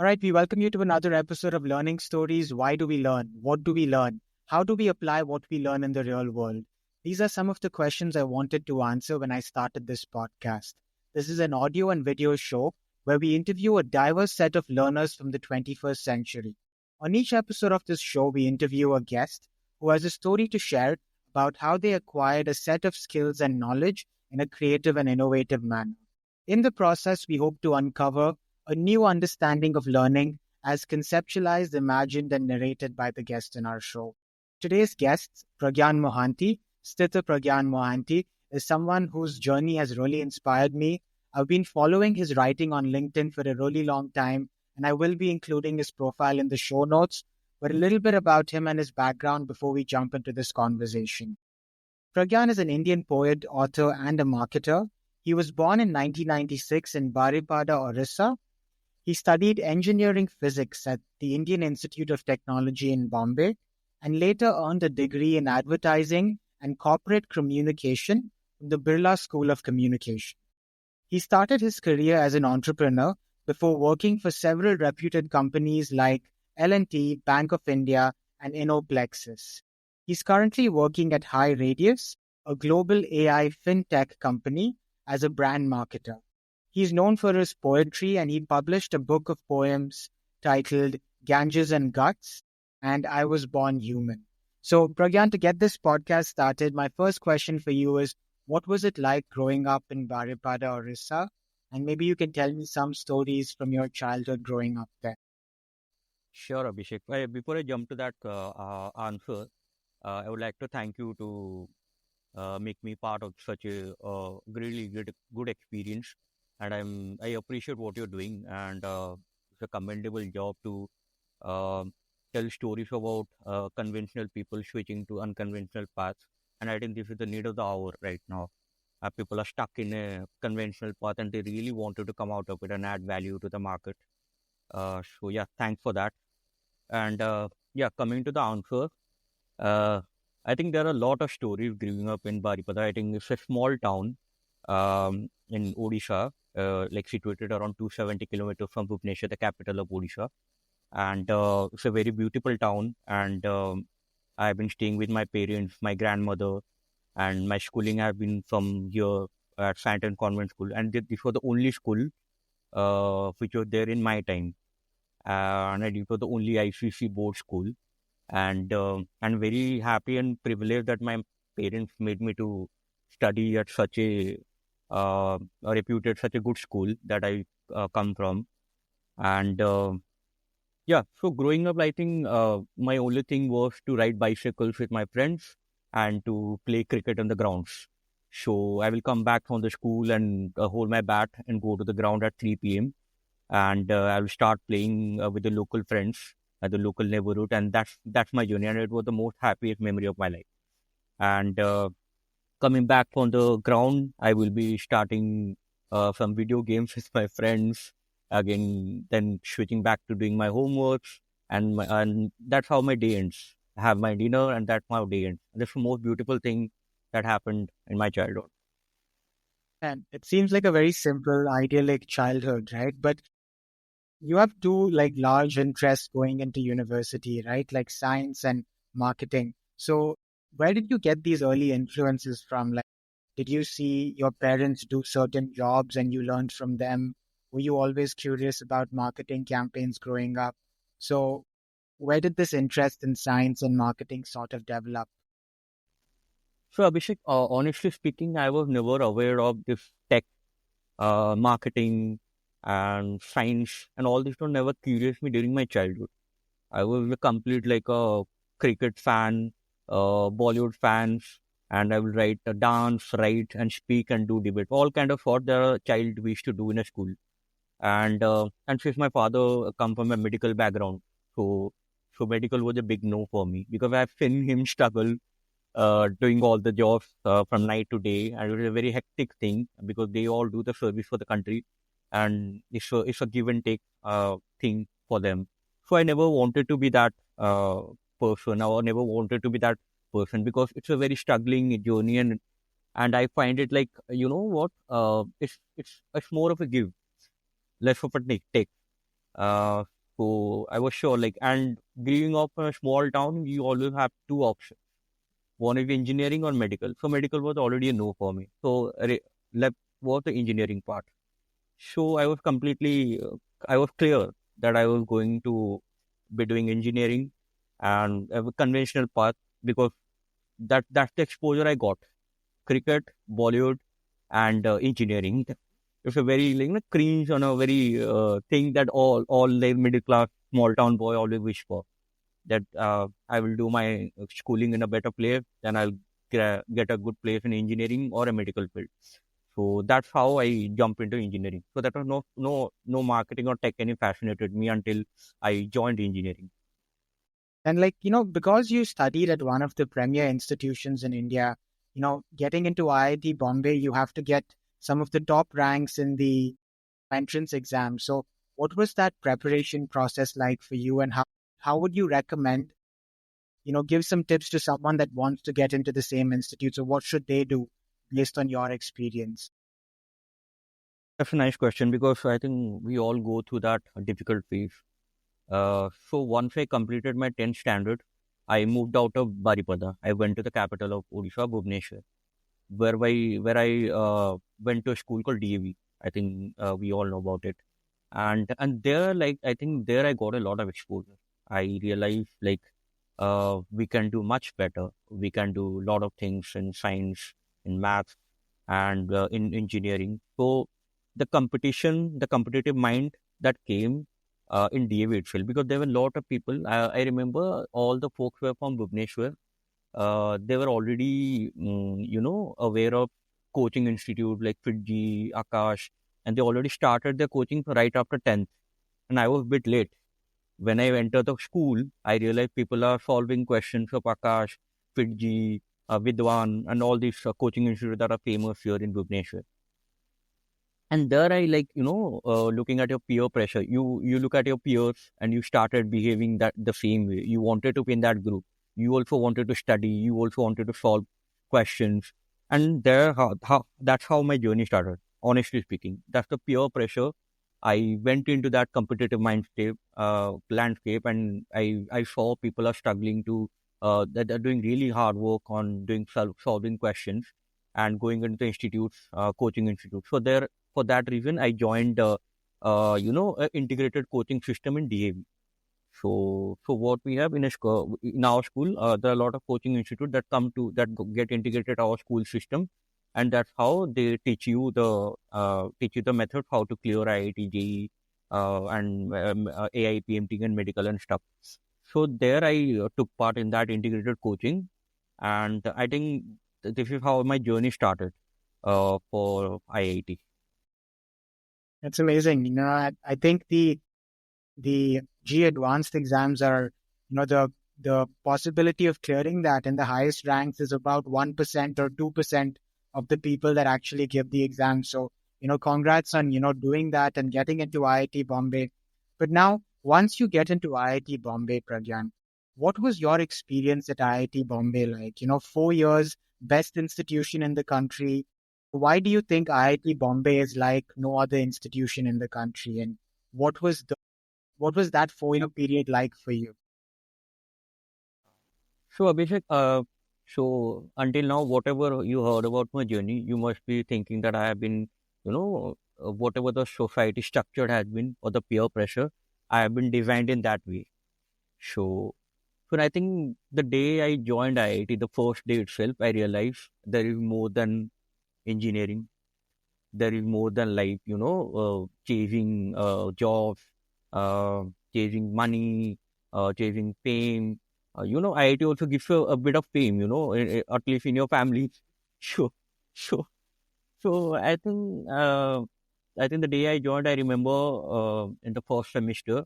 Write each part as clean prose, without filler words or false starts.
All right, we welcome you to another episode of Learning Stories. Why do we learn? What do we learn? How do we apply what we learn in the real world? These are some of the questions I wanted to answer when I started this podcast. This is an audio and video show where we interview a diverse set of learners from the 21st century. On each episode of this show, we interview a guest who has a story to share about how they acquired a set of skills and knowledge in a creative and innovative manner. In the process, we hope to uncover a new understanding of learning as conceptualized, imagined, and narrated by the guest in our show. Today's guest, Pragyan Mohanty, Sthitapragyan Mohanty, is someone whose journey has really inspired me. I've been following his writing on LinkedIn for a really long time, and I will be including his profile in the show notes, but a little bit about him and his background before we jump into this conversation. Pragyan is an Indian poet, author, and a marketer. He was born in 1996 in Baripada, Orissa. He studied engineering physics at the Indian Institute of Technology in Bombay and later earned a degree in advertising and corporate communication from the Birla School of Communication. He started his career as an entrepreneur before working for several reputed companies like L&T, Bank of India, and Innoplexis. He's currently working at High Radius, a global AI fintech company, as a brand marketer. He's known for his poetry, and he published a book of poems titled Ganges and Guts and I Was Born Human. So, Pragyan, to get this podcast started, my first question for you is, what was it like growing up in Baripada, Orissa? And maybe you can tell me some stories from your childhood growing up there. Sure, Abhishek. Before I jump to that answer, I would like to thank you to make me part of such a really good experience, and I appreciate what you're doing, and it's a commendable job to uh, tell stories about conventional people switching to unconventional paths, and I think this is the need of the hour right now. People are stuck in a conventional path, and they really wanted to come out of it and add value to the market. So yeah, thanks for that. And yeah, coming to the answer, uh, I think there are a lot of stories growing up in Baripada. I think it's a small town in Odisha, like situated around 270 kilometers from Bhubaneswar, the capital of Odisha. And it's a very beautiful town. And I've been staying with my parents, my grandmother, and my schooling have been from here at Santon Convent School. And this was the only school which was there in my time. And it was the only ICC board school. And I'm very happy and privileged that my parents made me to study at such a reputed, such a good school that I come from. And yeah, so growing up, I think my only thing was to ride bicycles with my friends and to play cricket on the grounds. So I will come back from the school and hold my bat and go to the ground at 3 p.m. And I will start playing with the local friends at the local neighborhood, and that's my journey, and it was the most happiest memory of my life. And coming back on the ground, I will be starting some video games with my friends again, then switching back to doing my homework, and that's how my day ends. I have my dinner, and that's how day ends. That's the most beautiful thing that happened in my childhood. And it seems like a very simple, idyllic childhood, right? But you have two like large interests going into university, right? Like science and marketing. So where did you get these early influences from? Like, did you see your parents do certain jobs and you learned from them? Were you always curious about marketing campaigns growing up? So where did this interest in science and marketing sort of develop? So Abhishek, honestly speaking, I was never aware of this tech, marketing, and science, and all this were never curious me during my childhood. I was a complete like a cricket fan, Bollywood fans, and I will write, dance, write, and speak and do debate. All kind of what the child we used to do in a school. And since my father come from a medical background, so medical was a big no for me because I've seen him struggle doing all the jobs from night to day, and it was a very hectic thing because they all do the service for the country, and it's a give and take thing for them. So I never wanted to be that person. I never wanted to be that person because it's a very struggling journey, and I find it like you know what, it's more of a give, less of a take. Uh, so I was sure, like, and growing up in a small town, you always have two options. One is engineering or medical. So medical was already a no for me. So left was the engineering part. So I was clear that I was going to be doing engineering and a conventional path because that's the exposure I got. Cricket, Bollywood, and engineering. It's a very like cringe on a very thing that all the middle class small town boy always wish for. That I will do my schooling in a better place, then I'll get a good place in engineering or a medical field. So that's how I jump into engineering. So that was no marketing or tech any fascinated me until I joined engineering. And because you studied at one of the premier institutions in India, getting into IIT Bombay, you have to get some of the top ranks in the entrance exam. So what was that preparation process like for you, and how would you recommend, give some tips to someone that wants to get into the same institute? So what should they do based on your experience? That's a nice question because I think we all go through that difficult phase. So once I completed my 10th standard, I moved out of Baripada. I went to the capital of Odisha, Bhubaneswar, where I went to a school called DAV. I think we all know about it. And there, like I think there I got a lot of exposure. I realized like we can do much better. We can do a lot of things in science, in math, and in engineering. So the competitive mind that came in DAV itself, because there were a lot of people. I remember all the folks were from Bhubaneswar. They were already, aware of coaching institute like Fiji, Akash, and they already started their coaching right after 10th. And I was a bit late. When I entered the school, I realized people are solving questions of Akash, Fiji, Vidwan, and all these coaching institutes that are famous here in Bhubaneswar. And there I like, looking at your peer pressure. You look at your peers and you started behaving that the same way. You wanted to be in that group. You also wanted to study. You also wanted to solve questions. And that's how my journey started. Honestly speaking, that's the peer pressure. I went into that competitive landscape, and I saw people are struggling to that are doing really hard work on doing solving questions and going into institutes, coaching institutes. So there for that reason, I joined, a integrated coaching system in DAV. So what we have in our school, there are a lot of coaching institutes that get integrated our school system, and that's how they teach you the method how to clear IIT, JEE, and AI, PMT, and medical and stuff. So there I took part in that integrated coaching, and I think this is how my journey started for IIT. That's amazing. I think the G advanced exams are, the possibility of clearing that in the highest ranks is about 1% or 2% of the people that actually give the exam. So, congrats on, doing that and getting into IIT Bombay. But now, once you get into IIT Bombay, Pragyan, what was your experience at IIT Bombay like? 4 years, best institution in the country. Why do you think IIT Bombay is like no other institution in the country? And what was that 4 year period like for you? So Abhishek, so until now, whatever you heard about my journey, you must be thinking that I have been, whatever the society structure has been or the peer pressure, I have been designed in that way. So, so I think the day I joined IIT, the first day itself, I realized there is more than engineering. There is more than like, chasing jobs, uh, chasing money, chasing fame. IIT also gives you a bit of fame, at least in your family. Sure, sure. So I think the day I joined, I remember in the first semester,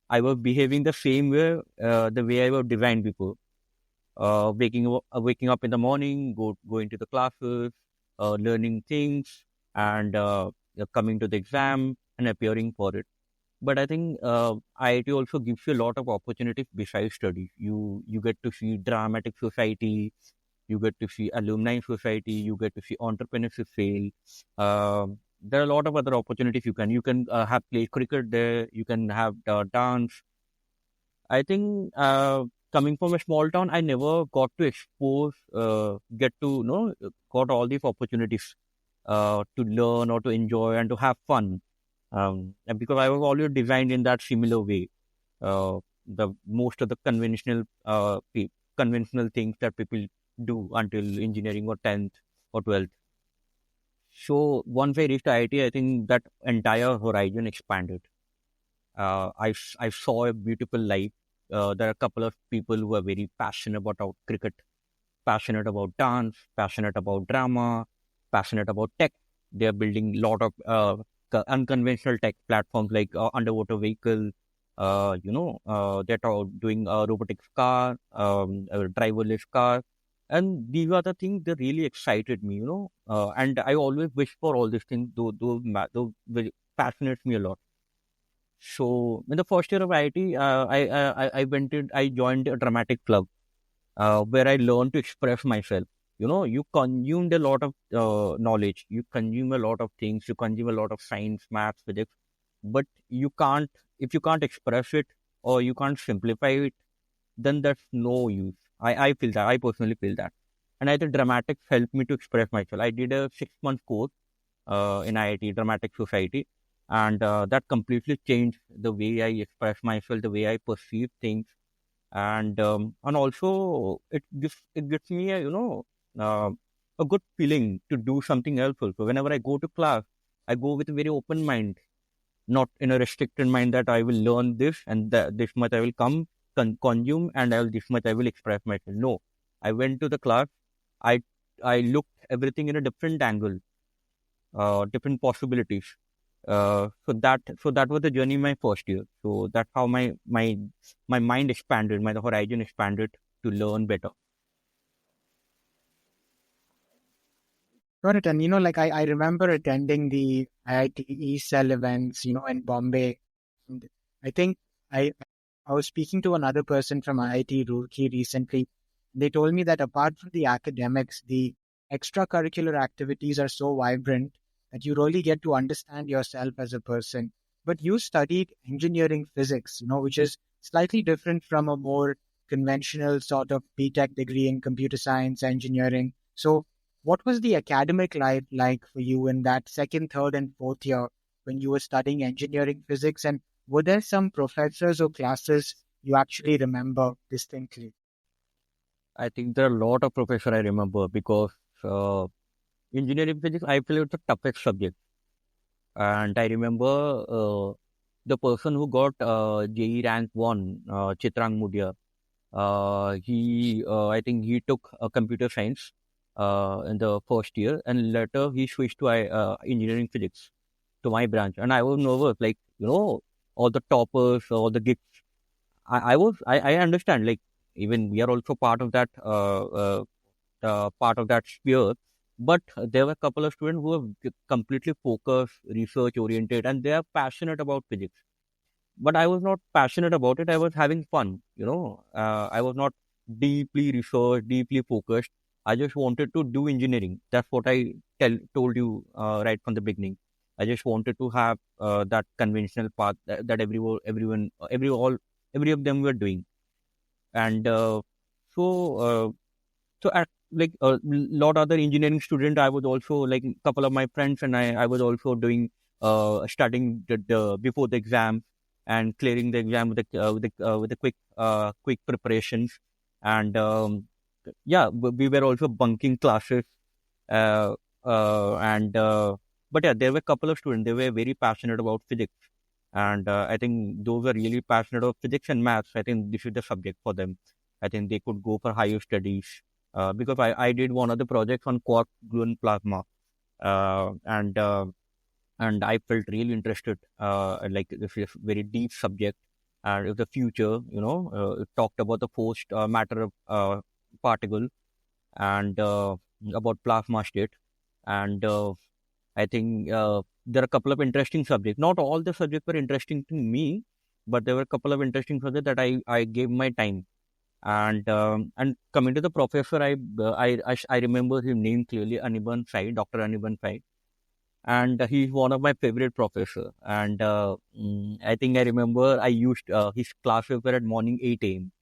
I was behaving the same way, the way I was designed before. Waking up in the morning, going to the classes, learning things, and coming to the exam and appearing for it. But I think IIT also gives you a lot of opportunities besides studies. You get to see dramatic society, you get to see alumni society, you get to see entrepreneurship fail. there are a lot of other opportunities you can have play cricket there. You can have dance. I think coming from a small town, I never got to get to got all these opportunities to learn or to enjoy and to have fun. And because I was always designed in that similar way. The most of the conventional things that people do until engineering or 10th or 12th. So once I reached IIT, I think that entire horizon expanded. I saw a beautiful life. There are a couple of people who are very passionate about cricket, passionate about dance, passionate about drama, passionate about tech. They are building a lot of unconventional tech platforms like underwater vehicle. They're doing robotics car, driverless car, and these are the things that really excited me. And I always wish for all these things. Those very fascinates me a lot. So in the first year of IIT, I joined a dramatic club where I learned to express myself. You consumed a lot of knowledge, you consume a lot of things, you consume a lot of science, maths, physics, but if you can't express it or you can't simplify it, then that's no use. I feel that. I personally feel that. And I think dramatics helped me to express myself. I did a 6-month course in IIT, Dramatic Society, and that completely changed the way I express myself, the way I perceive things, and also it gives me uh, a good feeling to do something else also. Whenever I go to class, I go with a very open mind, not in a restricted mind that I will learn this and this much I will consume and this much I will express myself. No, I went to the class. I I looked everything in a different angle, different possibilities. So that was the journey in my first year. So that's how my mind expanded, my horizon expanded to learn better. Got it. And like I remember attending the IIT E-Cell events, in Bombay. And I think I was speaking to another person from IIT Roorkee recently. They told me that apart from the academics, the extracurricular activities are so vibrant that you really get to understand yourself as a person. But you studied engineering physics, which is slightly different from a more conventional sort of BTech degree in computer science engineering. So what was the academic life like for you in that second, third, and fourth year when you were studying engineering physics? And were there some professors or classes you actually remember distinctly? I think there are a lot of professor I remember because uh, engineering physics, I feel it's the toughest subject. And I remember the person who got JE rank 1, Chitrang Mudia. I think he took computer science in the first year, and later he switched to engineering physics, to my branch. And I was nervous, like, all the toppers, all the geeks. I understand, like, even we are also part of that sphere. But there were a couple of students who were completely focused, research oriented, and they are passionate about physics. But I was not passionate about it. I was having fun, I was not deeply researched, deeply focused. I just wanted to do engineering. That's what I told you right from the beginning. I just wanted to have that conventional path that every of them were doing. And so so at like a lot other engineering student, I was also like a couple of my friends and I was also doing studying before the exam and clearing the exam with a quick preparations. And yeah, we were also bunking classes. uh, and But yeah, there were a couple of students, they were very passionate about physics, and I think those were really passionate about physics and maths. I think this is the subject for them. I think they could go for higher studies because I did one of the projects on quark gluon plasma, uh, and uh, and I felt really interested. Like this is a very deep subject, and if the future, it talked about the forced matter particle, and about plasma state. And I think there are a couple of interesting subjects. Not all the subjects were interesting to me, but there were a couple of interesting subjects that I gave my time. And coming to the professor, I remember his name clearly, Anirban Sai, Dr. Anirban Sai. and he's one of my favorite professor. And I think I remember I used his classes were at morning 8 a.m.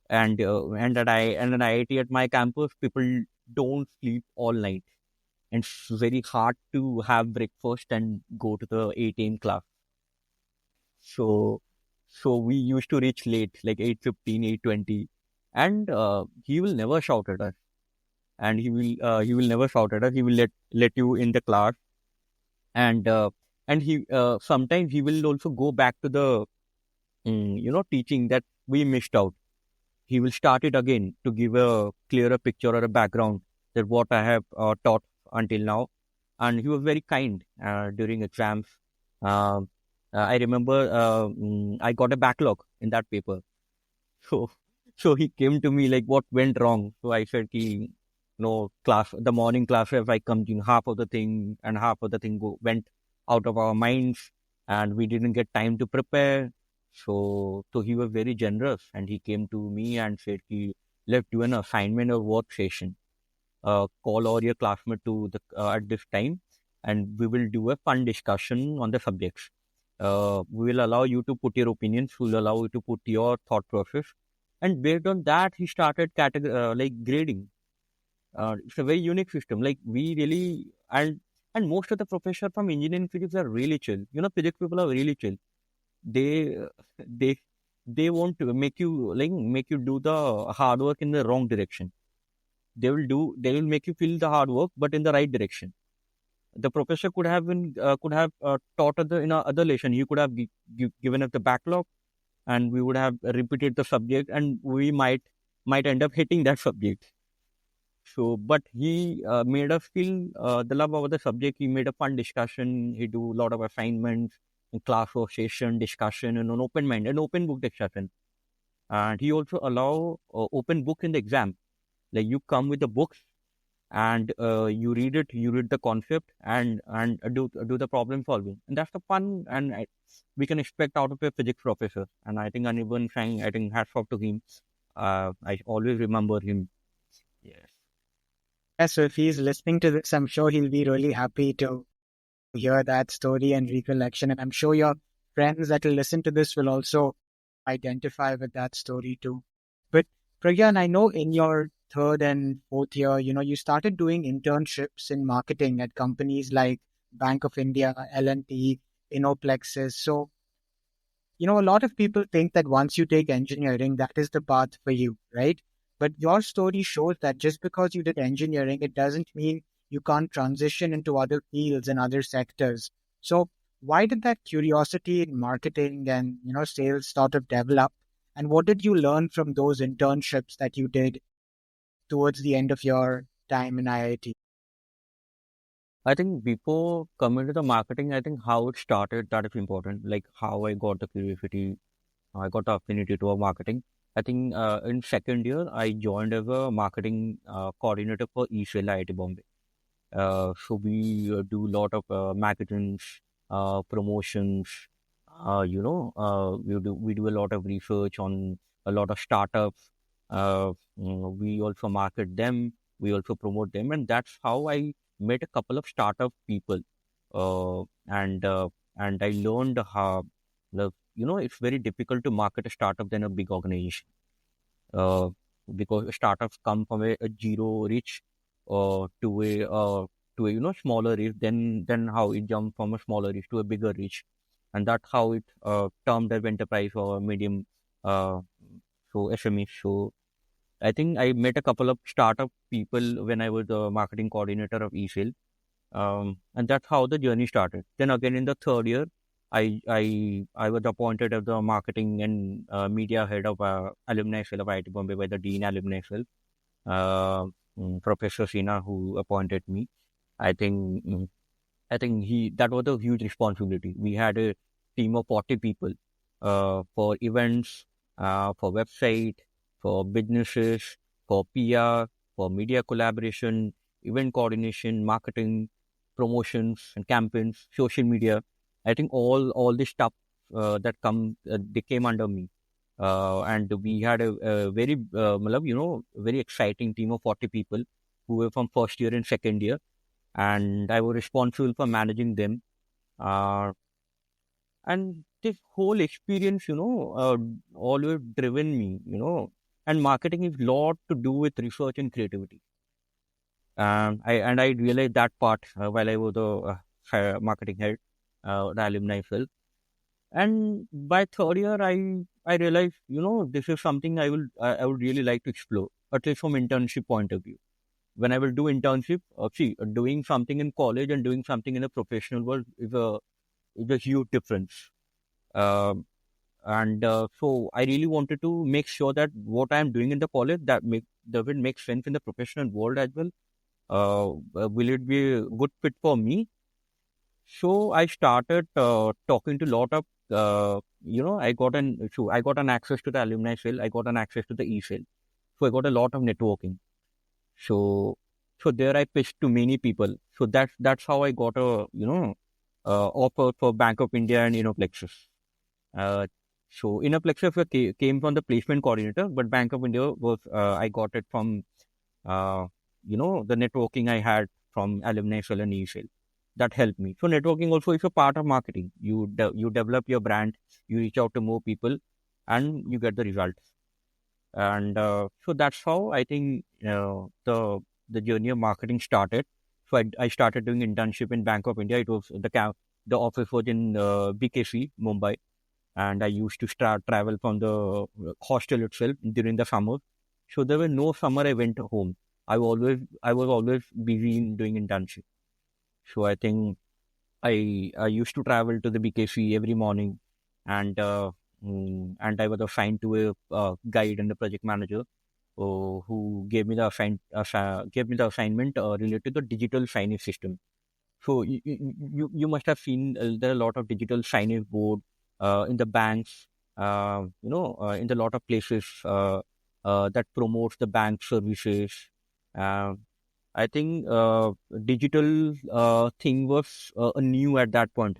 And at IIT at my campus, people don't sleep all night, and it's very hard to have breakfast and go to the 8 a.m. class. So we used to reach late, like 8:15, 8:20, and he will never shout at us. And he will never shout at us. He will let you in the class, and he sometimes he will also go back to the teaching that we missed out. He will start it again to give a clearer picture or a background that what I have taught until now. And he was very kind during exams. Um I remember I got a backlog in that paper. So, he came to me like, what went wrong? So I said, no, class, the morning classes, I come in half of the thing and half of the thing went out of our minds and we didn't get time to prepare. So he was very generous and he came to me and said, let's do an assignment or work session. Call all your classmates to the at this time, and we will do a fun discussion on the subjects. We will allow you to put your opinions. We will allow you to put your thought process, and based on that, he started like grading. It's a very unique system. Like we really and most of the professors from engineering physics are really chill. Physics people are really chill. They they they won't make you do the hard work in the wrong direction. They will make you feel the hard work, but in the right direction. The professor could have taught in a other lesson. He could have given us the backlog, and we would have repeated the subject, and we might end up hitting that subject. So, but he made us feel the love of the subject. He made a fun discussion. He do a lot of assignments, in class or session discussion, and an open mind, an open book discussion. And he also allow open book in the exam. Like you come with the books and you read it, you read the concept, and do the problem solving, and that's the fun and we can expect out of a physics professor. And I think Anirban Sang, I think hats off to him. I always remember him. Yes. Yeah, so if he's listening to this, I'm sure he'll be really happy to hear that story and recollection. And I'm sure your friends that will listen to this will also identify with that story too. But Pragyan, I know in your third and fourth year, you started doing internships in marketing at companies like Bank of India, L&T, Innoplexis. So, a lot of people think that once you take engineering, that is the path for you, right? But your story shows that just because you did engineering, it doesn't mean you can't transition into other fields and other sectors. So why did that curiosity in marketing and, sales sort of develop? And what did you learn from those internships that you did towards the end of your time in IIT? I think before coming to the marketing, I think how it started, that is important. Like how I got the curiosity, I got the affinity to marketing. I think in second year, I joined as a marketing coordinator for ESL IIT Bombay. So we do a lot of magazines, promotions. We do a lot of research on a lot of startups. We also market them. We also promote them, and that's how I met a couple of startup people. Uh, and uh, and I learned how it's very difficult to market a startup than a big organization. Uh, because startups come from a zero reach to a smaller reach, then how it jumped from a smaller reach to a bigger reach, and that's how it termed as enterprise or medium, uh, so SME. So I think I met a couple of startup people when I was the marketing coordinator of eSale, and that's how the journey started. Then again in the third year, I was appointed as the marketing and media head of alumni cell of IIT Bombay by the Dean Alumni Cell, uh, Professor Sina, who appointed me. I think I think he that was a huge responsibility. We had a team of 40 people for events, for website, for businesses, for PR, for media collaboration, event coordination, marketing, promotions and campaigns, social media. I think all this stuff they came under me. And we had a very very exciting team of 40 people who were from first year and second year. and I was responsible for managing them. Uh, and this whole experience, always driven me, and marketing is lot to do with research and creativity. I realized that part while I was the marketing head, the alumni cell. And by third year, I realized, this is something I would really like to explore, at least from internship point of view. When I will do internship, doing something in college and doing something in a professional world is a huge difference. Um and so I really wanted to make sure that what I'm doing in the college that will make sense in the professional world as well. Will it be a good fit for me? So I started talking to a lot of I got an access to the alumni cell. I got an access to the e cell. So I got a lot of networking. So so there I pitched to many people. So that's how I got a offer for Bank of India and Innoplexus. Uh, so Innoplexus came from the placement coordinator, but Bank of India was I got it from uh, the networking I had from alumni cell and e-cell. That helped me. So networking also is a part of marketing. You develop your brand, you reach out to more people, and you get the results. And so that's how I think the journey of marketing started. So I started doing internship in Bank of India. It was the office was in BKC, Mumbai, and I used to start travel from the hostel itself during the summer. So there were no summer I went home. I was always busy in doing internship. So I think I used to travel to the BKC every morning, and and I was assigned to a guide and a project manager who gave me the assignment related to the digital signage system. So you must have seen there are a lot of digital signage board in the banks, in the lot of places that promotes the bank services. Uh, I think digital thing was new at that point.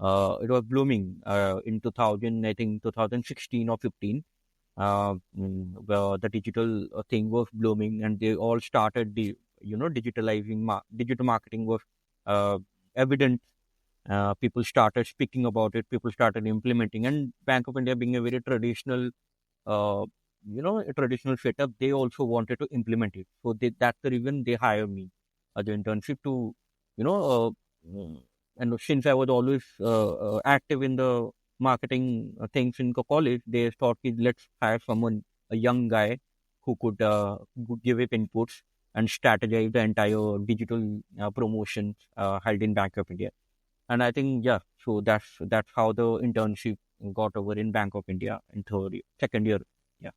It was blooming in 2000, I think 2016 or 15. Where the digital thing was blooming, and they all started digitalizing. Digital marketing was uh, evident. People started speaking about it. People started implementing, and Bank of India being a very traditional uh, a traditional setup, they also wanted to implement it. So that's the reason they hired me as an internship to, you know, and since I was always active in the marketing things in college, they thought, let's hire someone, a young guy who could give it inputs and strategize the entire digital promotion held in Bank of India. And I think, yeah, so that's how the internship got over in Bank of India in second year. Yeah.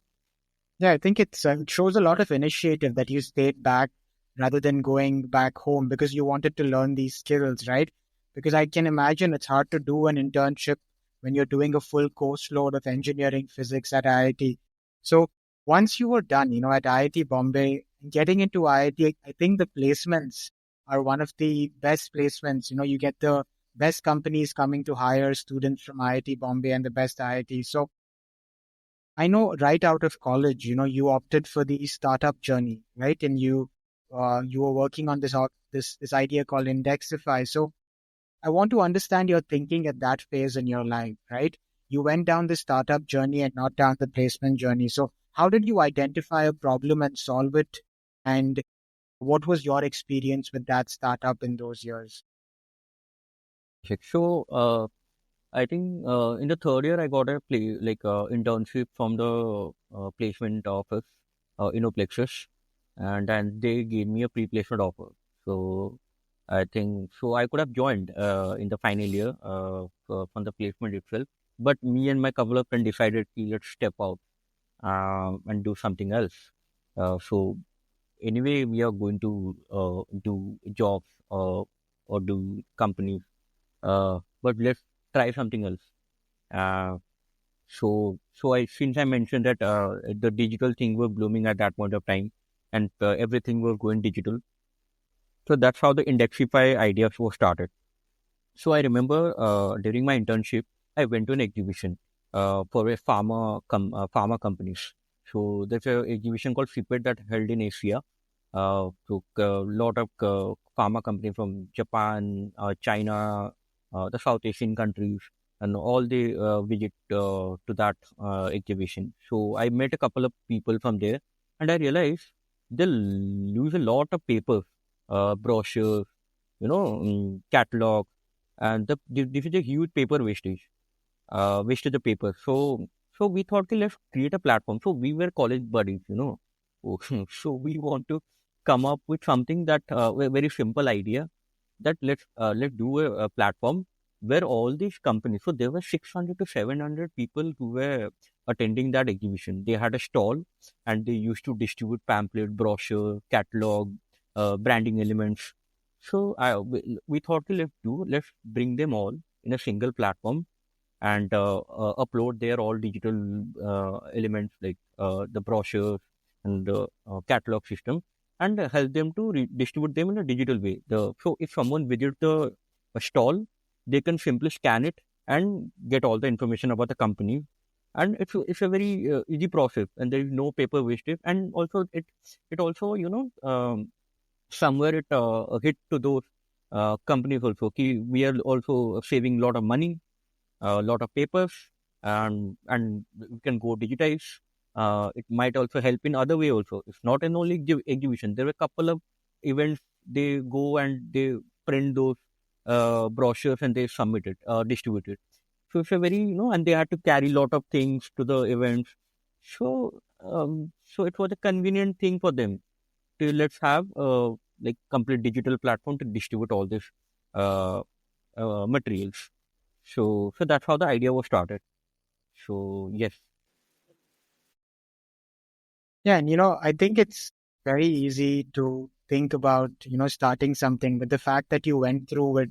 Yeah, I think it shows a lot of initiative that you stayed back rather than going back home because you wanted to learn these skills, right? Because I can imagine it's hard to do an internship when you're doing a full course load of engineering physics at IIT. So once you were done, at IIT Bombay, getting into IIT, I think the placements are one of the best placements. You get the best companies coming to hire students from IIT Bombay and the best IIT. So I know right out of college, you opted for the startup journey, right? And you were working on this idea called Indexify. So I want to understand your thinking at that phase in your life, right? You went down the startup journey and not down the placement journey. So how did you identify a problem and solve it? And what was your experience with that startup in those years? So I think in the third year I got a internship from the placement office, Innoplexus, and then they gave me a pre-placement offer. So I think so I could have joined in the final year from the placement itself, but me and my couple of friends decided let's step out and do something else. So anyway, we are going to do jobs or do companies, but let's try something else. Uh, so I since I mentioned that the digital thing was blooming at that point of time, and everything was going digital. So that's how the Indexify idea was started. So I remember during my internship, I went to an exhibition for a pharma companies. So there's a exhibition called FIPET that held in Asia. So a lot of pharma companies from Japan, China, the South Asian countries, and all they visit to that exhibition. So I met a couple of people from there, and I realized they use a lot of papers, brochures, catalog, and this is a huge paper wastage of paper. So we thought, okay, let's create a platform. So we were college buddies. So we want to come up with something that a very simple idea that let's do a platform where all these companies. So there were 600 to 700 people who were attending that exhibition. They had a stall and they used to distribute pamphlet, brochure, catalog, branding elements. So we thought, okay, let's bring them all in a single platform and upload their all digital elements like the brochures and the catalog system, and help them to distribute them in a digital way. So if someone visits the stall, they can simply scan it and get all the information about the company. And it's a very easy process, and there is no paper wastage. And also it also somewhere it hit to those companies also. We are also saving a lot of money, a lot of papers, and we can go digitize. It might also help in other way also. It's not an only exhibition. There were a couple of events. They go and they print those brochures and they submit it, distribute it. So it's a very and they had to carry a lot of things to the events. So it was a convenient thing for them to let's have like complete digital platform to distribute all this uh, materials. So that's how the idea was started. So yes, Yeah, and I think it's very easy to think about, starting something, but the fact that you went through with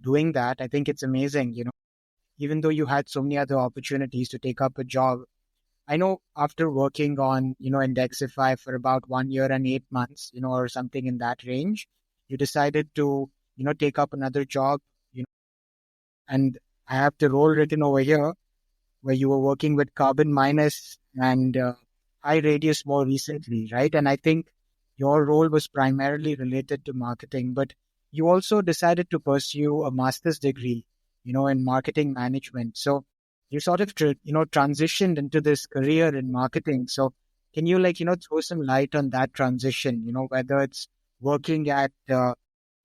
doing that, I think it's amazing. Even though you had so many other opportunities to take up a job. I know after working on, Indexify for about 1 year and 8 months, or something in that range, you decided to, take up another job, and I have the role written over here where you were working with carbon minus and high radius more recently, right? And I think your role was primarily related to marketing, but you also decided to pursue a master's degree, in marketing management. So you sort of, transitioned into this career in marketing. So can you throw some light on that transition, whether it's working at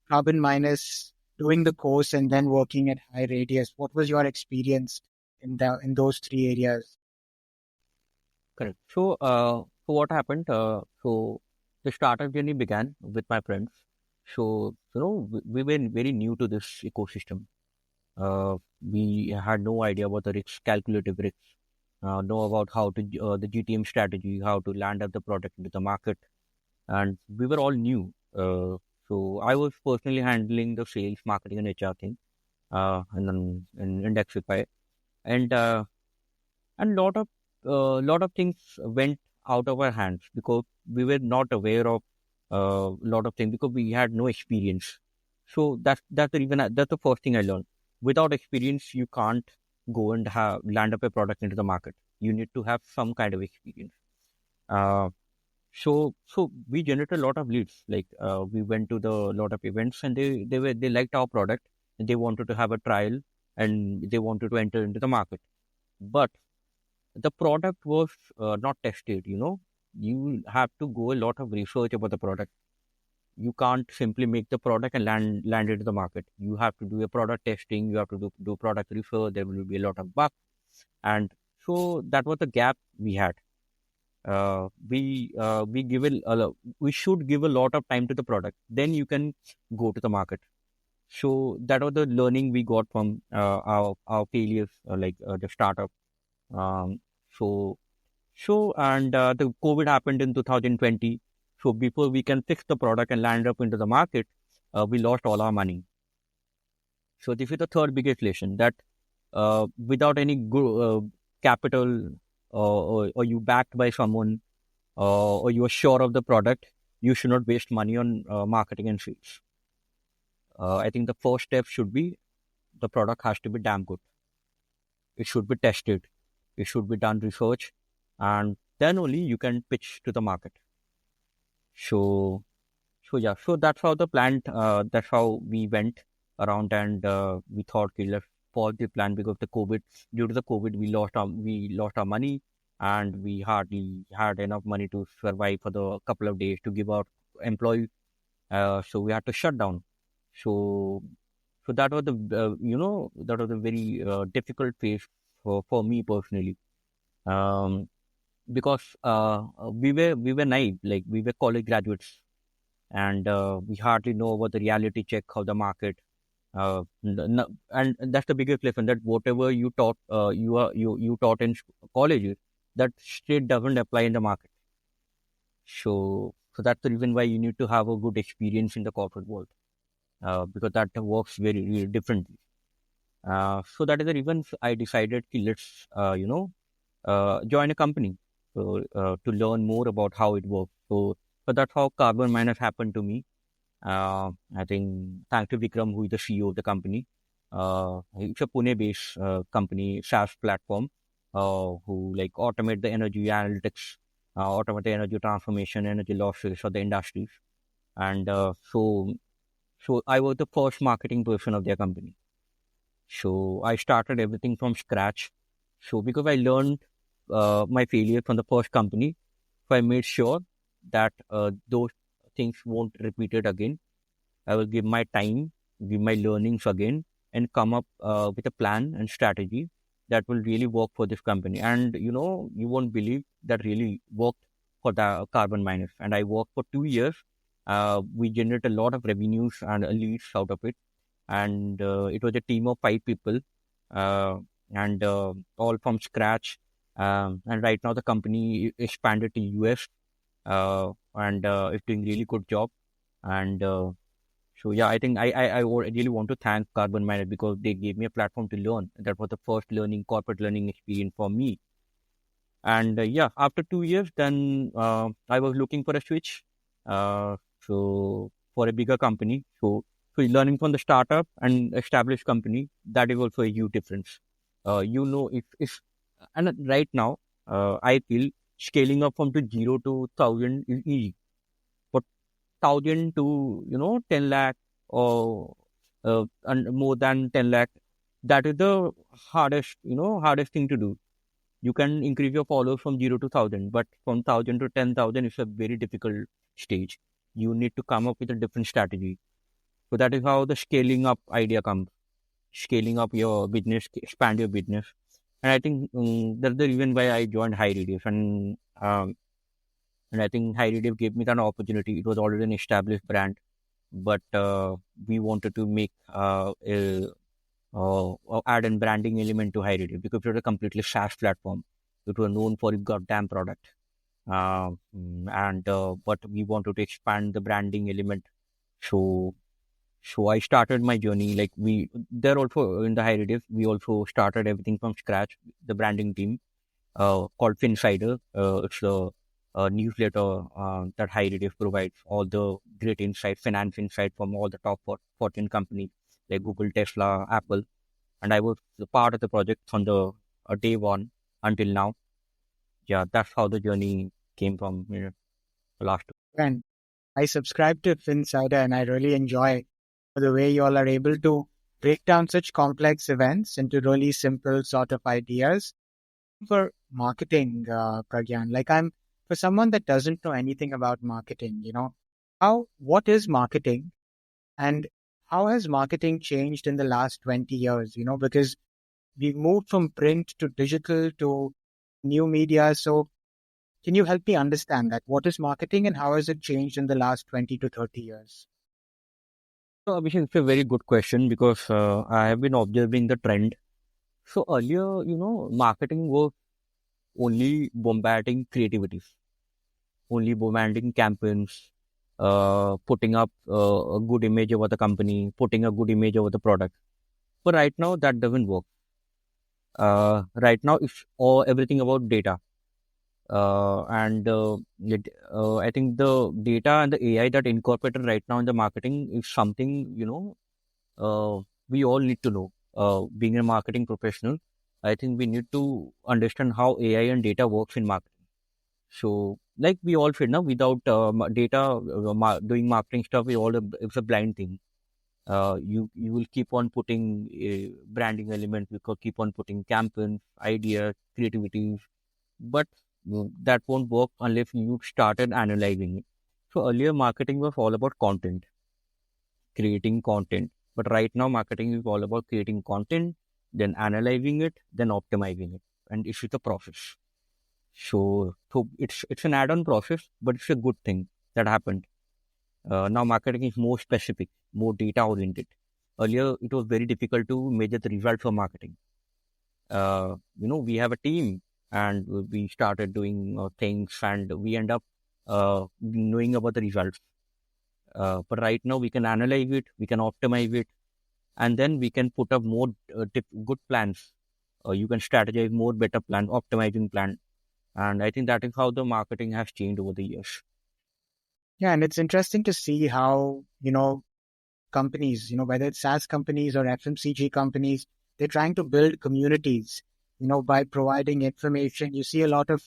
carbon minus, doing the course, and then working at high radius? What was your experience in those three areas? correct. So what happened? So the startup journey began with my friends. So we were very new to this ecosystem. We had no idea about the risks, calculative risks, know about how to the GTM strategy, how to land up the product into the market, and we were all new. So I was personally handling the sales, marketing, and HR thing, and then in Indexify, and lot of things went out of our hands because we were not aware of a lot of things because we had no experience. So that's the reason. That's the first thing I learned. Without experience, you can't go and have land up a product into the market. You need to have some kind of experience. Uh, so we generated a lot of leads. Like we went to the lot of events, and they liked our product, and they wanted to have a trial, and they wanted to enter into the market. But the product was not tested. You have to go a lot of research about the product. You can't simply make the product and land it in the market. You have to do a product testing. You have to do product research. There will be a lot of bugs, and so that was the gap we had. We give we should give a lot of time to the product. Then you can go to the market. So that was the learning we got from our failures, like the startup. Um, so and the COVID happened in 2020. So before we can fix the product and land up into the market, we lost all our money. So this is the third biggest lesson that without any good capital, or you backed by someone, or you are sure of the product, you should not waste money on marketing and sales. I think the first step should be the product has to be damn good. It should be tested. It should be done research, and then only you can pitch to the market. So so that's how the plan. That's how we went around, and we thought, okay, let's pause the plan because the COVID. Due to the COVID, we lost our money, and we hardly had enough money to survive for the couple of days to give out employees. So we had to shut down. So that was the that was a very difficult phase for me personally. Um, because we were naive, like we were college graduates, and we hardly know about the reality check of the market. And that's the biggest lesson, that whatever you taught, you taught in colleges, that straight doesn't apply in the market. So that's the reason why you need to have a good experience in the corporate world, because that works very, really differently. So that is the reason I decided to let's join a company, to learn more about how it works. So that's how Carbon Miners happened to me. I think thanks to Vikram, who is the CEO of the company. It's a Pune-based company, SaaS platform, who like automate the energy analytics, automate the energy transformation, energy losses for the industries. And so I was the first marketing person of their company. So I started everything from scratch. So because I learned my failure from the first company, so I made sure that those things won't repeat it again. I will give my time, give my learnings again, and come up with a plan and strategy that will really work for this company. And you won't believe that really worked for the Carbon Miners. And I worked for 2 years. We generated a lot of revenues and leads out of it. And it was a team of 5 people, uh, and all from scratch. And right now the company expanded to US, and is doing really good job. And so yeah, I think I really want to thank Carbon Miner because they gave me a platform to learn. That was the first corporate learning experience for me. And yeah, after 2 years, then I was looking for a switch. So for a bigger company. So learning from the startup and established company, that is also a huge difference. If and right now, I feel scaling up from to 0 to 1,000 is easy. But 1,000 to 10 lakh, or and more than 10 lakh, that is the hardest thing to do. You can increase your followers from 0 to 1,000, but from 1,000 to 10,000 is a very difficult stage. You need to come up with a different strategy. So that is how the scaling up idea comes. Scaling up your business, expand your business. And I think that's the reason why I joined High Radius. And I think High Radius gave me that opportunity. It was already an established brand, but we wanted to make add a branding element to High Radius because it was a completely SaaS platform. It was known for its goddamn product. And but we wanted to expand the branding element. So I started my journey. Like we there also in the High Radius, we also started everything from scratch. The branding team called Finsider. It's the newsletter that High Radius provides all the great insight, finance insight from all the top 14 companies like Google, Tesla, Apple. And I was a part of the project from the day one until now. Yeah, that's how the journey came from the last. And I subscribe to Finsider and I really enjoy the way you all are able to break down such complex events into really simple sort of ideas for marketing, Pragyan. Like for someone that doesn't know anything about marketing, what is marketing and how has marketing changed in the last 20 years? Because we've moved from print to digital to new media. So can you help me understand that? What is marketing and how has it changed in the last 20 to 30 years? So Abhishek, it's a very good question because I have been observing the trend. So earlier, marketing was only bombarding creativity, only bombarding campaigns, putting up a good image over the company, putting a good image over the product. But right now, that doesn't work. Right now, it's all everything about data. And I think the data and the AI that incorporated right now in the marketing is something, we all need to know. Being a marketing professional, I think we need to understand how AI and data works in marketing. So like we all said now, without data, doing marketing stuff, it's a blind thing. You will keep on putting branding elements, you could keep on putting campaigns, ideas, creativity, but that won't work unless you started analyzing it. So earlier marketing was all about content, creating content, but right now marketing is all about creating content, then analyzing it, then optimizing it, and it's a process. So it's an add-on process, but it's a good thing that happened. Now marketing is more specific, more data oriented. Earlier, it was very difficult to measure the results of marketing. We have a team, and we started doing things, and we end up knowing about the results. But right now, we can analyze it, we can optimize it, and then we can put up more good plans. You can strategize more better plan, optimizing plan, and I think that is how the marketing has changed over the years. Yeah, and it's interesting to see how, companies, whether it's SaaS companies or FMCG companies, they're trying to build communities, by providing information. You see a lot of,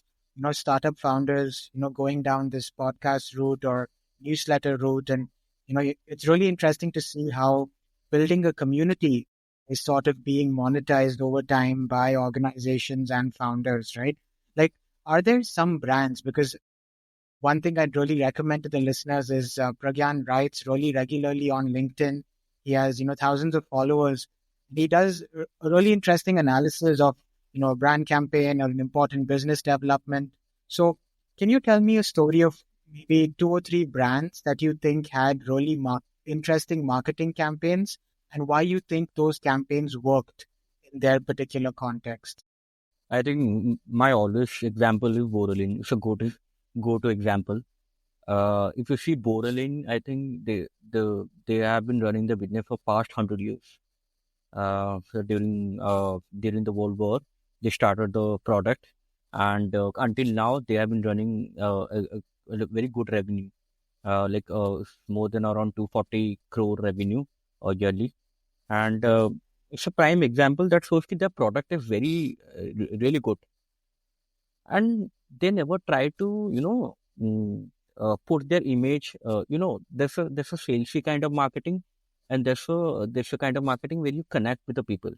startup founders, going down this podcast route or newsletter route. And, it's really interesting to see how building a community is sort of being monetized over time by organizations and founders, right? Like, are there some brands? Because one thing I'd really recommend to the listeners is Pragyan writes really regularly on LinkedIn. He has, thousands of followers. He does a really interesting analysis of, a brand campaign or an important business development. So can you tell me a story of maybe two or three brands that you think had really interesting marketing campaigns and why you think those campaigns worked in their particular context? I think my always example is Borderline. It's a go to example. If you see Borderline, I think they have been running the business for past 100 years. So during the World War, they started the product, and until now they have been running a very good revenue, like more than around 240 crore revenue yearly, and it's a prime example that shows that their product is very really good, and they never try to put their image. There's a salesy kind of marketing, and there's a kind of marketing where you connect with the people.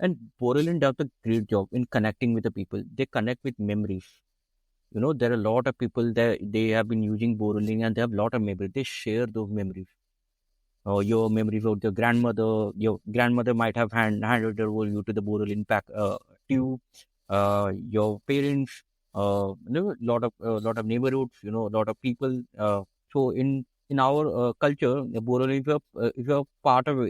And Borderland does a great job in connecting with the people. They connect with memories. There are a lot of people that they have been using Borderland, and they have a lot of memories. They share those memories. Your memories of your grandmother. Your grandmother might have handed over you to the Borderland pack tube. Your parents. Lot of neighborhoods. A lot of people. So in our culture, the Borderland is a part of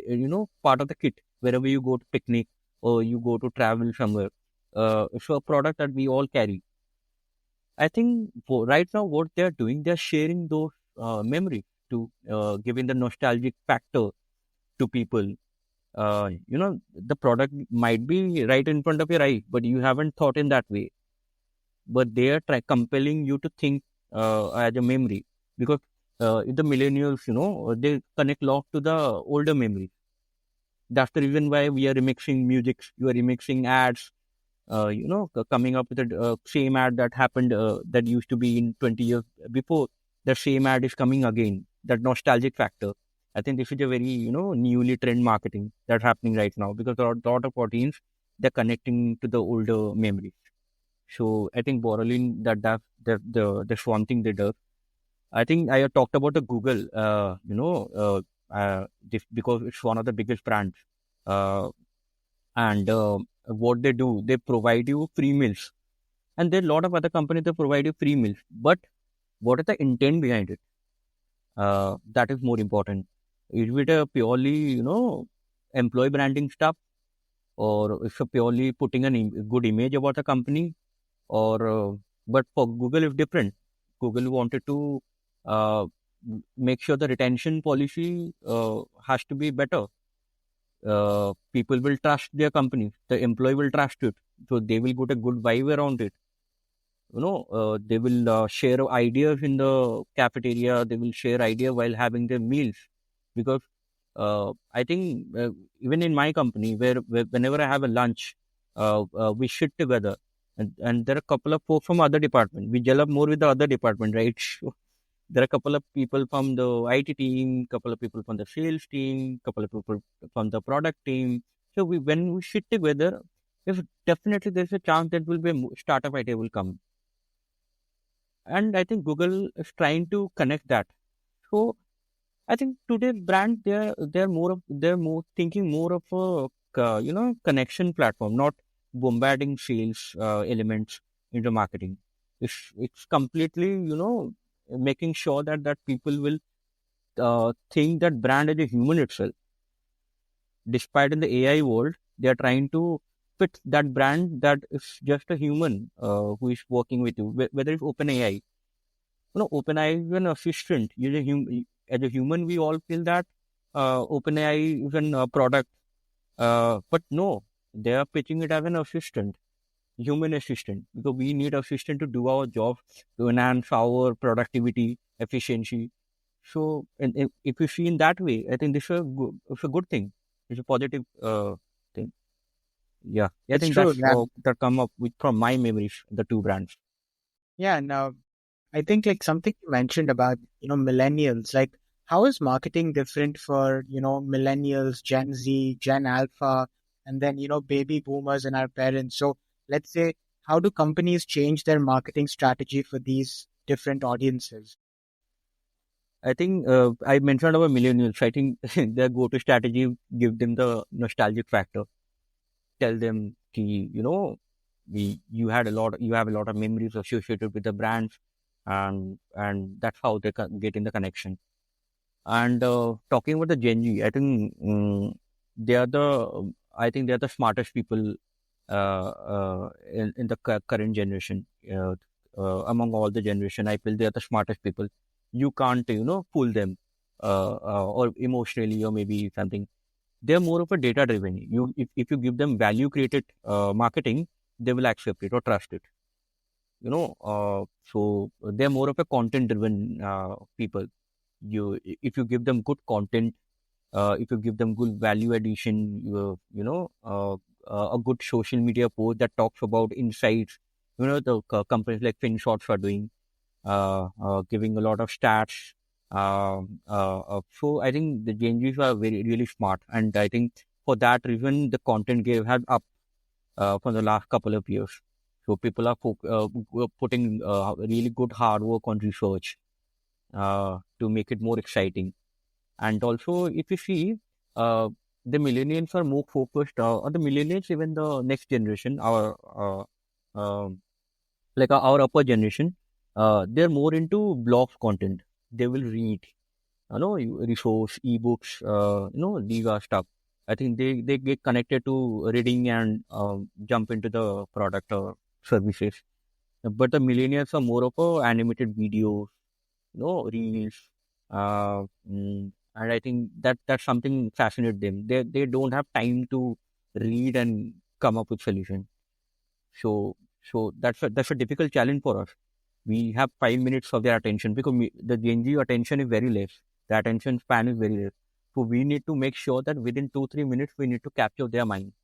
part of the kit. Wherever you go to picnic or you go to travel somewhere, it's a product that we all carry. I think right now what they're doing, they're sharing those memories to giving the nostalgic factor to people. The product might be right in front of your eye, but you haven't thought in that way. But they are compelling you to think as a memory, because the millennials, they connect a lot to the older memory. That's the reason why we are remixing music, you are remixing ads, coming up with the same ad that happened, that used to be in 20 years before. The same ad is coming again. That nostalgic factor. I think this is a very, newly trend marketing that's happening right now, because a lot of audience, they're connecting to the older memories. So I think Borderline, that's one thing they do. I think I have talked about the Google, because it's one of the biggest brands. And what they do, they provide you free meals. And there are a lot of other companies that provide you free meals. But what is the intent behind it? That is more important. Is it a purely, employee branding stuff? Or it's a purely putting a good image about the company? Or but for Google, it's different. Google wanted to make sure the retention policy has to be better. People will trust their company. The employee will trust it, so they will put a good vibe around it. They will share ideas in the cafeteria. They will share ideas while having their meals, because I think even in my company, where whenever I have a lunch, we sit together. and there are a couple of folks from other department. We gel up more with the other department, right? So there are a couple of people from the IT team, couple of people from the sales team, couple of people from the product team. So when we sit together, if definitely there's a chance that will be a startup idea will come. And I think Google is trying to connect that. So I think today brand they're more thinking more of a connection platform, not bombarding sales elements into marketing. It's completely making sure that people will think that brand is a human itself. Despite in the AI world, they are trying to fit that brand that is just a human who is working with you. Whether it's OpenAI, OpenAI is an assistant. As a human, we all feel that OpenAI is a product, but no, they are pitching it as an assistant, human assistant, because we need assistant to do our job to enhance our productivity, efficiency. So, and if you see in that way, I think it's a good thing. It's a positive thing. Yeah, I It's think true. that's Yeah. that come up with from my memories, the two brands. Yeah. Now, I think like something you mentioned about, millennials, like how is marketing different for, millennials, Gen Z, Gen Alpha, and then, baby boomers and our parents? So let's say, how do companies change their marketing strategy for these different audiences? I think I mentioned about millennials. I think their go-to strategy give them the nostalgic factor. Tell them, you have a lot of memories associated with the brands, and that's how they get in the connection. And talking about the Gen Z, they are the I think they are the smartest people in the current generation. Among all the generation, I feel they are the smartest people. You can't fool them or emotionally or maybe something. They're more of a data driven. If you give them value created marketing, they will accept it or trust it. So they're more of a content driven people. If you give them good content, if you give them good value addition, a good social media post that talks about insights, the companies like FinShots are doing, giving a lot of stats. So I think the Gen Zs are very really smart, and I think for that reason the content gave has up for the last couple of years. So people are putting really good hard work on research to make it more exciting. And also, if you see, the millennials are more focused, or the millennials, even the next generation, our upper generation, they're more into blog content. They will read, resource, ebooks, these are stuff. I think they get connected to reading and jump into the product or services. But the millennials are more of a animated videos, reels, uh, and I think that's something fascinates them. They don't have time to read and come up with solution. So that's a difficult challenge for us. We have 5 minutes of their attention because the Gen Z attention is very less. The attention span is very less. So we need to make sure that within 2-3 minutes we need to capture their mind,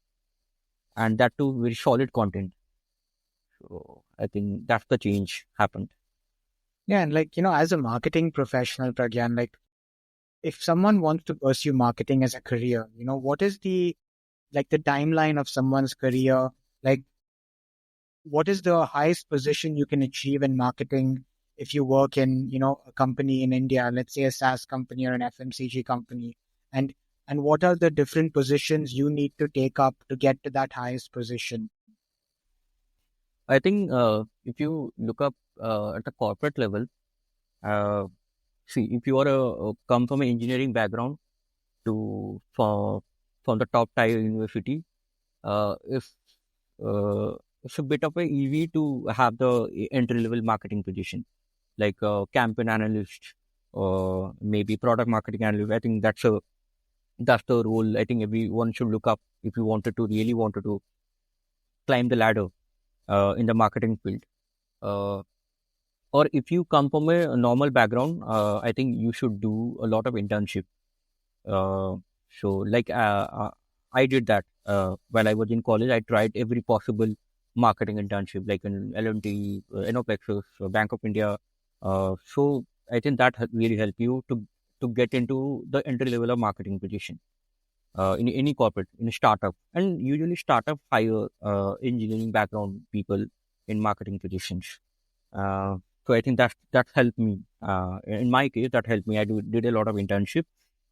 and that too very solid content. So I think that's the change happened. Yeah. And like, as a marketing professional, Pragyan, like if someone wants to pursue marketing as a career, what is the timeline of someone's career? Like, what is the highest position you can achieve in marketing if you work in, a company in India, let's say a SaaS company or an FMCG company? And and what are the different positions you need to take up to get to that highest position? I think if you look up at the corporate level, uh, see if you are come from an engineering background to from the top tier university, if it's a bit of a easy to have the entry level marketing position like campaign analyst or maybe product marketing analyst. I think that's the role I think everyone should look up if you really wanted to climb the ladder in the marketing field. Uh, or if you come from a normal background, I think you should do a lot of internship. Uh, so like I did that while I was in college. I tried every possible marketing internship, like in L&T, Inoplexus, Bank of India. So I think that really help you to get into the entry level of marketing position in any corporate, in a startup, and usually startup hire engineering background people in marketing positions. Uh, so I think that helped me. In my case, that helped me. Did a lot of internship.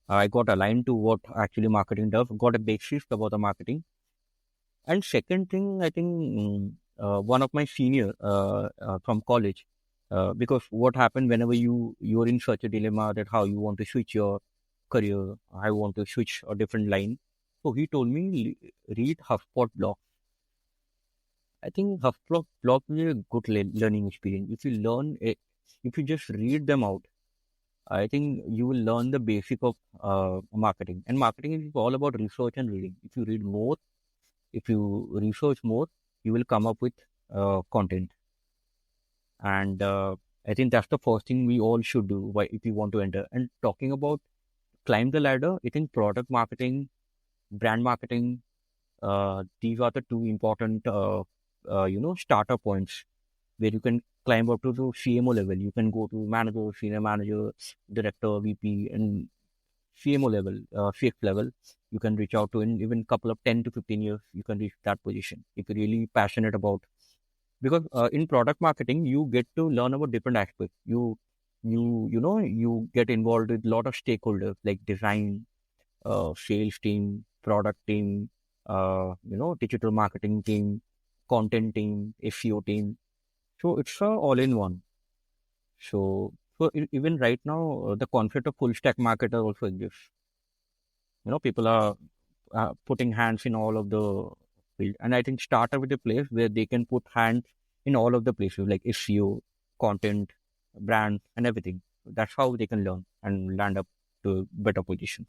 I got aligned to what actually marketing does. Got a basis about the marketing. And second thing, I think one of my senior from college, because what happened whenever you're in such a dilemma that how you want to switch your career, I want to switch a different line. So he told me read HubSpot blog. I think HubSpot blog is a good learning experience. If you learn it, if you just read them out, I think you will learn the basic of marketing. And marketing is all about research and reading. If you read more, if you research more, you will come up with content. And I think that's the first thing we all should do if you want to enter. And talking about climb the ladder, I think product marketing, brand marketing, these are the two important, starter points where you can climb up to the CMO level. You can go to manager, senior manager, director, VP, and CMO level, CX level. You can reach out to in even couple of 10 to 15 years. You can reach that position if you're really passionate about. Because in product marketing, you get to learn about different aspects. You get involved with a lot of stakeholders like design, sales team, product team, digital marketing team, content team, SEO team. So it's all in one. So even right now, the concept of full stack marketer also exists. People are putting hands in all of the field, and I think startup with a place where they can put hands in all of the places like SEO, content, brand, and everything. That's how they can learn and land up to better positions.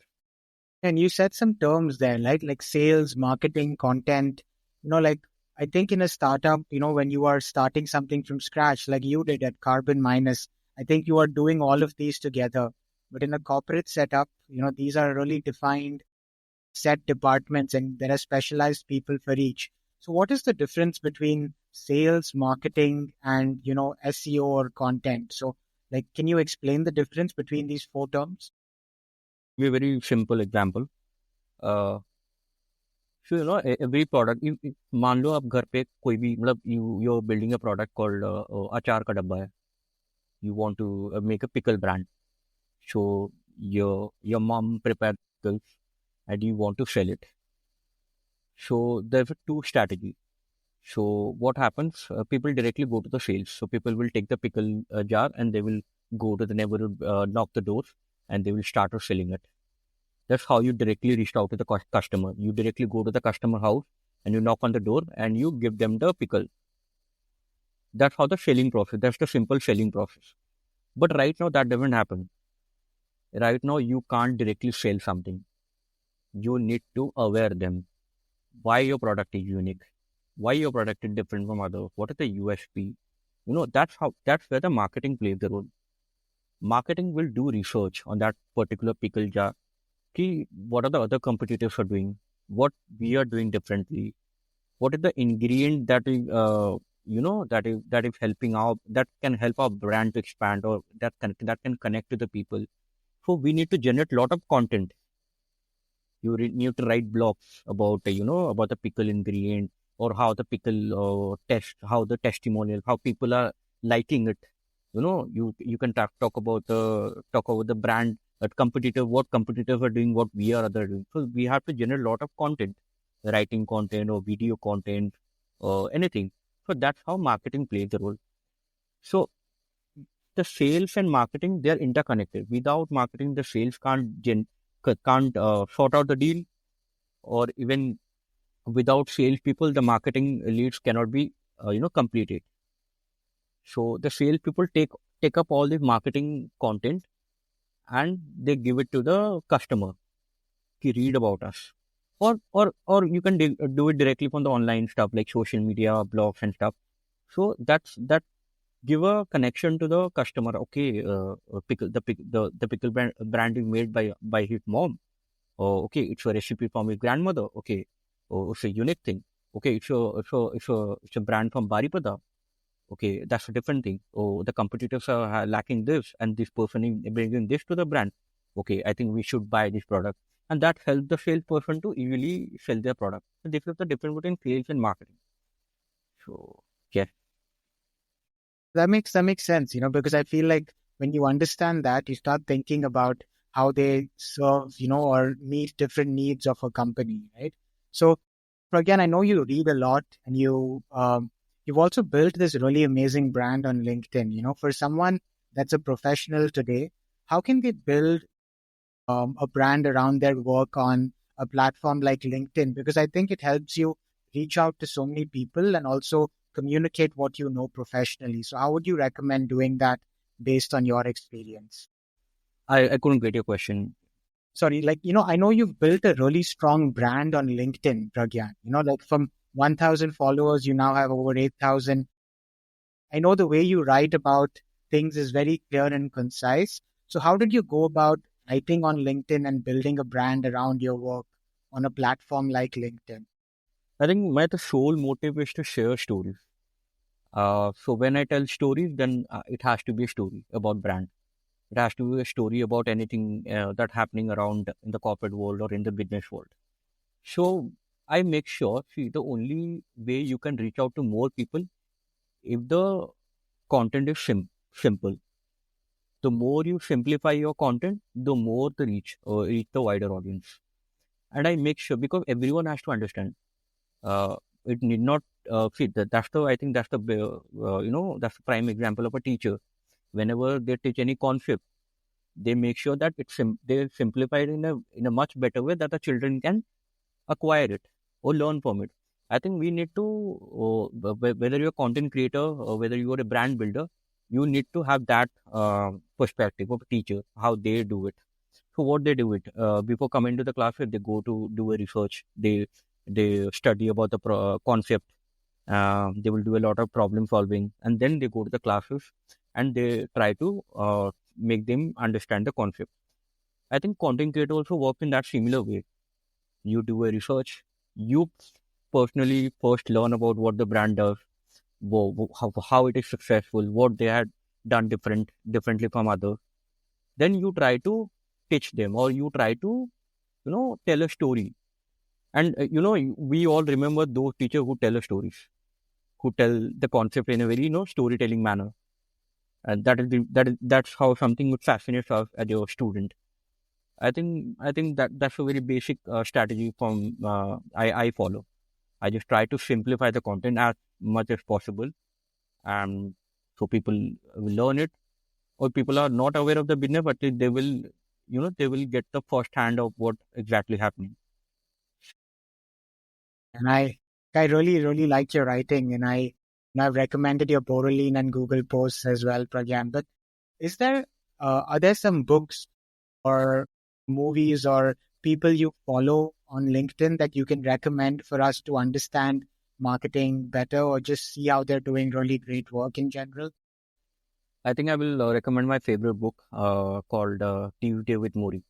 And you said some terms there, like sales, marketing, content. Like I think in a startup, when you are starting something from scratch, like you did at Carbon Minus, I think you are doing all of these together. But in a corporate setup, these are really defined set departments and there are specialized people for each. So what is the difference between sales, marketing, and SEO or content? So like, can you explain the difference between these four terms? Be a very simple example. Uh, so every product, मान लो आप घर पे कोई भी मतलब you're building a product called अचार का डब्बा है. You want to make a pickle brand. So your mom prepared pickles and you want to sell it. So there's two strategies. So what happens? People directly go to the sales. So people will take the pickle jar and they will go to the neighborhood, knock the doors, and they will start selling it. That's how you directly reach out to the customer. You directly go to the customer house and you knock on the door and you give them the pickle. That's how the selling process. That's the simple selling process. But right now that doesn't happen. Right now you can't directly sell something. You need to aware them why your product is unique, why your product is different from others, what is the USP. That's where the marketing plays the role. Marketing will do research on that particular pickle jar. What are the other competitors are doing? What we are doing differently? What is the ingredient that is helping out, that can help our brand to expand, or that can connect to the people. So we need to generate a lot of content. You need to write blogs about about the pickle ingredient, or how the pickle how the testimonial, how people are liking it. You can talk about the brand, competitor, what competitors are doing, what we are other doing. So we have to generate a lot of content, writing content or video content or anything. So that's how marketing plays the role. So the sales and marketing, they are interconnected. Without marketing, the sales can't sort out the deal, or even without sales people, the marketing leads cannot be completed. So the sales people take up all the marketing content and they give it to the customer to read about us. Or you can do it directly from the online stuff like social media, blogs and stuff. So that give a connection to the customer. Okay, the pickle brand is made by his mom. Oh, okay, it's a recipe from his grandmother. Okay, oh, it's a unique thing. Okay, it's a brand from Baripada. Okay, that's a different thing. Oh, the competitors are lacking this, and this person is bringing this to the brand. Okay, I think we should buy this product, and that helps the salesperson to easily sell their product. So this is the difference between sales and marketing. So yes, That makes sense, because I feel like when you understand that, you start thinking about how they serve, or meet different needs of a company, right? So, again, I know you read a lot, and you've also built this really amazing brand on LinkedIn. For someone that's a professional today, how can they build a brand around their work on a platform like LinkedIn? Because I think it helps you reach out to so many people and also communicate what you know professionally. So, how would you recommend doing that based on your experience? I couldn't get your question. Sorry, I know you've built a really strong brand on LinkedIn, Pragyan. Like from 1,000 followers, you now have over 8,000. I know the way you write about things is very clear and concise. So, how did you go about writing on LinkedIn and building a brand around your work on a platform like LinkedIn? I think my the sole motive is to share stories. So when I tell stories, then it has to be a story about brand. It has to be a story about anything that happening around in the corporate world or in the business world. So I make sure, see, the only way you can reach out to more people if the content is simple. The more you simplify your content, the more the reach the wider audience. And I make sure because everyone has to understand. Uh, it need not see that. That's the I think that's the that's the prime example of a teacher. Whenever they teach any concept, they make sure that they simplify it in a much better way that the children can acquire it or learn from it. I think we need to, whether you're a content creator or whether you're a brand builder, you need to have that perspective of a teacher, how they do it. So what they do it before coming to the class, they go to do a research. They study about the concept. They will do a lot of problem solving, and then they go to the classes and they try to make them understand the concept. I think content creator also works in that similar way. You do a research, you personally first learn about what the brand does, how it is successful, what they had done differently from others. Then you try to teach them, or you try to tell a story. And we all remember those teachers who tell us stories, who tell the concept in a very storytelling manner, and that's how something would fascinate us as a student. I think that's a very basic strategy from I follow. I just try to simplify the content as much as possible, and so people will learn it, or people are not aware of the business, but they will get the first hand of what exactly happening. And I really, really like your writing, and I've recommended your Borderline and Google posts as well, Pragyan. But are there some books or movies or people you follow on LinkedIn that you can recommend for us to understand marketing better or just see how they're doing really great work in general? I think I will recommend my favorite book called Tuesday with Mori,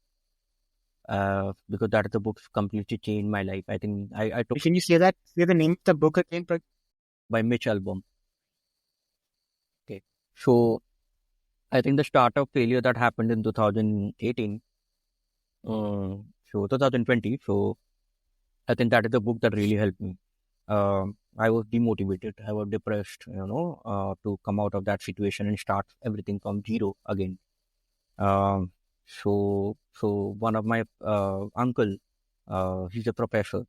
because that is the book completely changed my life. I think I took Can you say the name of the book again? by Mitch Albom. Okay, so I think the startup failure that happened in 2018, so 2020. So I think that is the book that really helped me. I was demotivated. I was depressed, to come out of that situation and start everything from zero again. Um, so one of my uncle, he's a professor.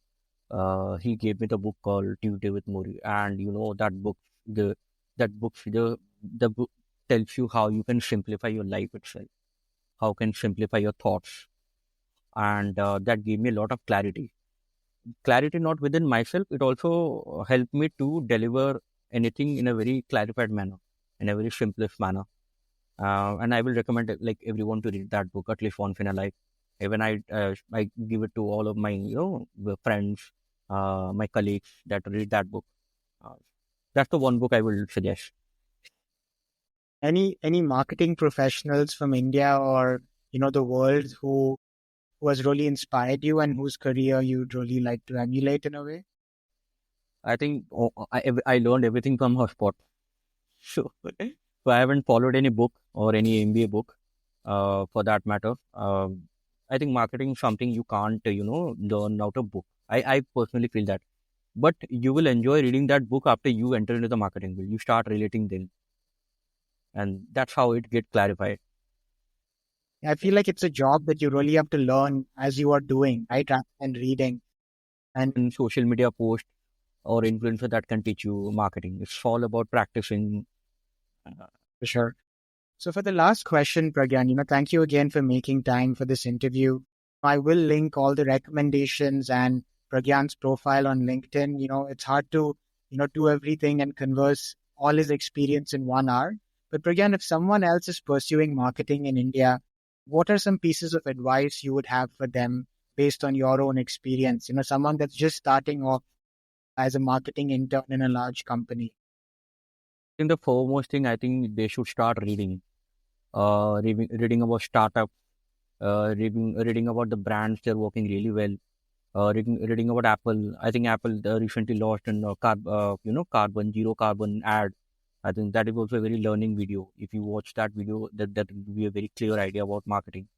He gave me the book called Tuesday with Mori, and the the book tells you how you can simplify your life itself, how can simplify your thoughts, and that gave me a lot of clarity. Clarity not within myself, it also helped me to deliver anything in a very clarified manner, in a very simplest manner. And I will recommend like everyone to read that book at least once in a life. Even I give it to all of my the friends, my colleagues that read that book. Uh, that's the one book I will suggest. Any marketing professionals from India or the world who has really inspired you and whose career you'd really like to emulate in a way? I think I learned everything from her spot. So, so I haven't followed any book or any MBA book, for that matter. I think marketing is something you can't, learn out of book. I personally feel that. But you will enjoy reading that book after you enter into the marketing field. You start relating then, and that's how it get clarified. I feel like it's a job that you really have to learn as you are doing, right? Rather than reading. And In social media post or influencer that can teach you marketing. It's all about practicing. for sure. So for the last question, Pragyan, thank you again for making time for this interview. I will link all the recommendations and Pragyan's profile on LinkedIn. It's hard to, do everything and converse all his experience in 1 hour. But Pragyan, if someone else is pursuing marketing in India, what are some pieces of advice you would have for them based on your own experience? Someone that's just starting off as a marketing intern in a large company. I think the foremost thing I think they should start reading. Reading about startups, reading about the brands they're working really well. Reading about Apple. I think Apple recently launched an carbon zero carbon ad. I think that is also a very learning video. If you watch that video, that will be a very clear idea about marketing.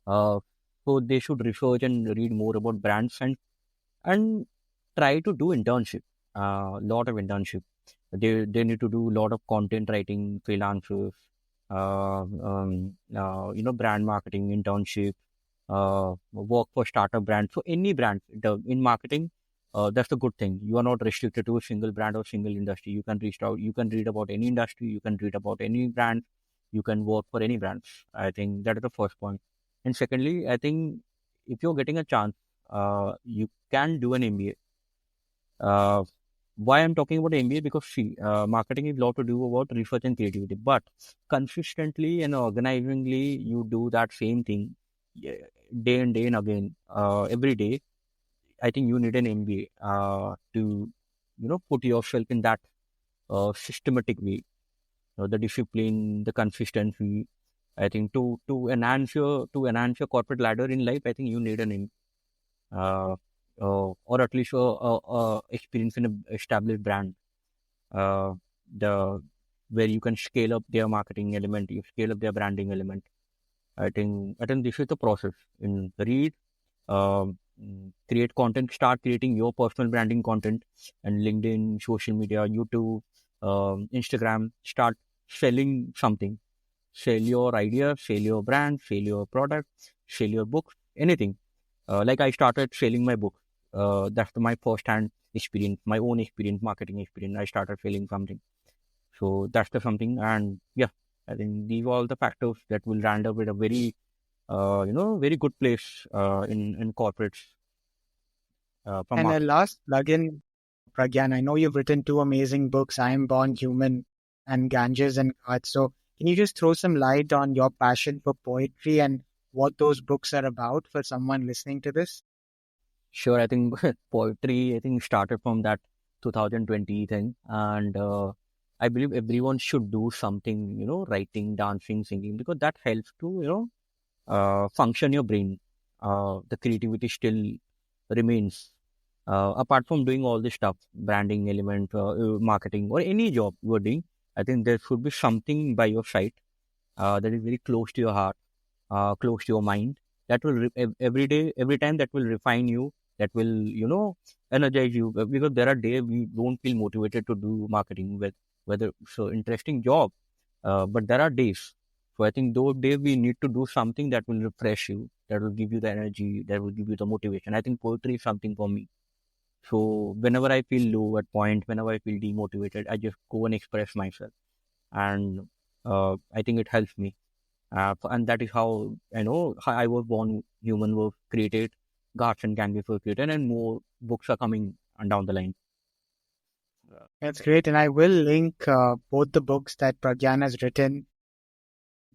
Uh, so they should research and read more about brands and try to do internship. Lot of internship. They need to do a lot of content writing, freelancers, brand marketing internship, work for startup brand. So any brand in marketing, that's the good thing. You are not restricted to a single brand or single industry. You can reach out. You can read about any industry. You can read about any brand. You can work for any brands. I think that is the first point. And secondly, I think if you're getting a chance, you can do an MBA. Why I'm talking about MBA? Because see, marketing is a lot to do about research and creativity, but consistently and organizingly, you do that same thing day and day and again, every day. I think you need an MBA to, put yourself in that systematic way, the discipline, the consistency. I think to enhance your corporate ladder in life, I think you need an uh, or at least experience in an established brand, uh, the where you can scale up their marketing element, you scale up their branding element. I think this is the process. In read, create content, start creating your personal branding content, and LinkedIn, social media, YouTube, Instagram, start selling something. Sell your idea, sell your brand, sell your product, sell your book, anything. Like I started selling my book. That's my first hand experience, my own experience, marketing experience. I started selling something. So that's the something. And yeah, I think these are all the factors that will land up with a very, very good place in corporates from And a marketing. last plug-in, Pragyan, I know you've written two amazing books, I Am Born Human and Ganges and Gods. So can you just throw some light on your passion for poetry and what those books are about for someone listening to this? Sure, I think poetry, I think started from that 2020 thing. And I believe everyone should do something, writing, dancing, singing, because that helps to, function your brain. The creativity still remains. Apart from doing all this stuff, branding element, marketing, or any job you are doing, I think there should be something by your side that is very close to your heart, close to your mind. That will every day, every time that will refine you. That will, energize you. Because there are days we don't feel motivated to do marketing with whether so interesting job, but there are days. So I think those days we need to do something that will refresh you, that will give you the energy, that will give you the motivation. I think poetry is something for me. So whenever I feel low at point, whenever I feel demotivated, I just go and express myself, and I think it helps me. And that is how I know how I was born. Human was created, gods and canvas were created, and more books are coming down the line. That's great. And I will link both the books that Pragyan has written.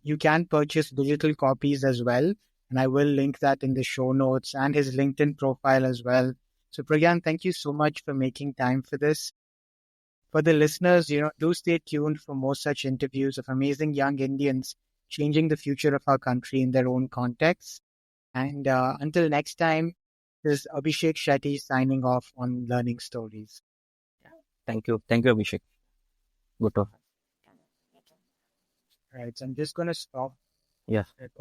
You can purchase digital copies as well. And I will link that in the show notes and his LinkedIn profile as well. So Pragyan, thank you so much for making time for this. For the listeners, do stay tuned for more such interviews of amazing young Indians changing the future of our country in their own context. And until next time, this is Abhishek Shetty signing off on Learning Stories. Thank you. Thank you, Abhishek. Good to. Right. So I'm just going to stop Yeah. recording.